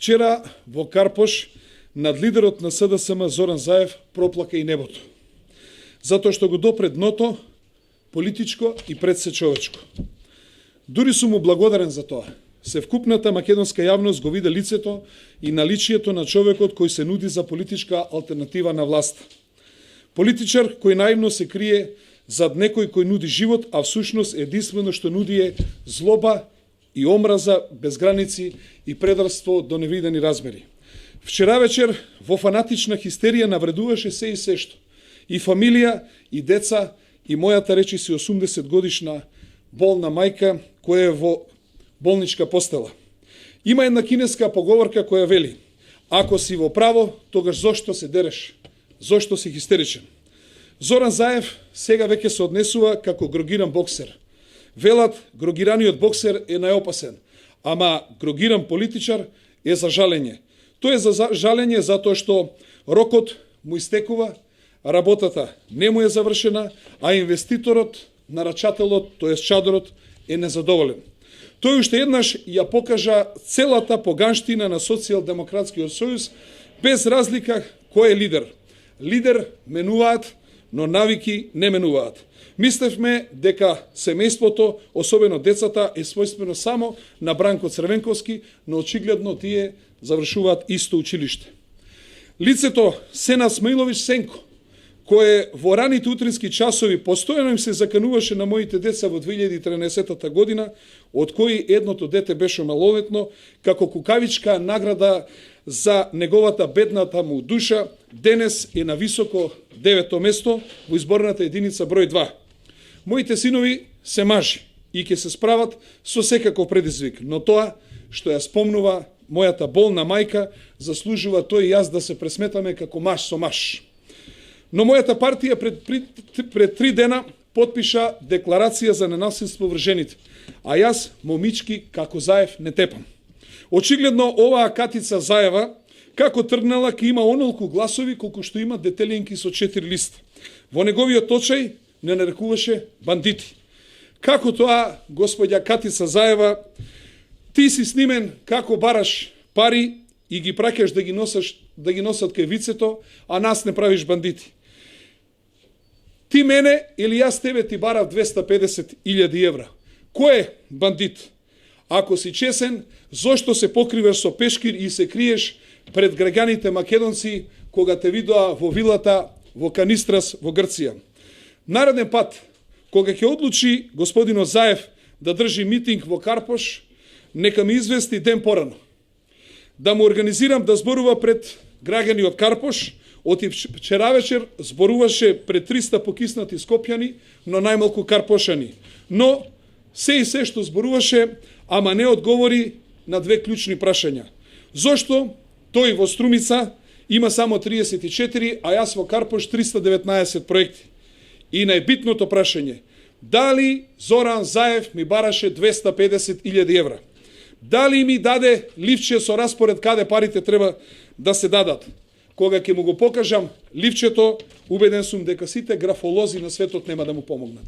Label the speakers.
Speaker 1: Вчера во Карпош над лидерот на СДСМ Зоран Заев проплака и небото, затоа што го допре дното политичко и предсечовечко. Дури сум му благодарен за тоа. Севкупната македонска јавност го виде лицето и наличието на човекот кој се нуди за политичка алтернатива на власт. Политичар кој наивно се крие зад некој кој нуди живот, а всушност единствено што нуди е злоба и омраза без граници и предрство до невидени размери. Вчера вечер во фанатична хистерија навредуваше се и сешто. И фамилија, и деца, и мојата речиси 80 годишна болна мајка која е во болничка постела. Има една кинеска поговорка која вели: ако си во право, тогаш зошто се дереш? Зошто си хистеричен? Зоран Заев сега веќе се однесува како грогиран боксер. Велат, грогираниот боксер е најопасен, ама грогиран политичар е за жалење. Тој е за жалење затоа што рокот му истекува, работата не му е завршена, а инвеститорот, нарачателот, тоест чадорот, е незадоволен. Тој уште еднаш ја покажа целата поганштина на Социјалдемократскиот сојуз, без разлика кој е лидер. Лидер менуваат, но навики не менуваат. Мислевме дека семејството, особено децата, е својствено само на Бранко Црвенковски, но очигледно тие завршуваат исто училиште. Лицето Сенат Смаилович Сенко, кое во раните утрински часови постојано им се закануваше на моите деца во 2013 година, од кои едното дете беше малолетно, како кукавичка награда за неговата бедната му душа, денес е на високо 9-то место во изборната единица број 2. Моите синови се мажи и ќе се справат со секаков предизвик, но тоа што ја спомнува мојата болна мајка заслужува тој и јас да се пресметаме како маж со маж. Но мојата партија пред 3 дена потпиша декларација за ненасилство врз жените, а јас момички како Заев не тепам. Очигледно оваа Катица Заева како тргнала ке има онолку гласови колку што има детелинки со 4 листа. Во неговиот очај не нарекуваше бандити. Како тоа, господја Катица Заева, ти си снимен како бараш пари и ги праќаш да ги носат кај вицето, а нас не правиш бандити. Ти мене или јас тебе ти барав 250.000 евра. Кој е бандит? Ако си чесен, зошто се покриваш со пешкир и се криеш пред граѓаните македонци кога те видоа во вилата во Канистрас во Грција? Нареден пат, кога ќе одлучи господинот Заев да држи митинг во Карпош, нека ми извести ден порано. Да му организирам да зборува пред граѓани од Карпош. Оти вчера вечер зборуваше пред 300 покиснати скопјани, но најмалку карпошани. Но се и се што зборуваше, ама не одговори на 2 клучни прашања. Зошто тој во Струмица има само 34, а јас во Карпош 319 проекти? И најбитното прашање: дали Зоран Заев ми бараше 250.000 евра? Дали ми даде ливче со распоред каде парите треба да се дадат? Кога ќе му го покажам ливчето, убеден сум дека сите графолози на светот нема да му помогнат.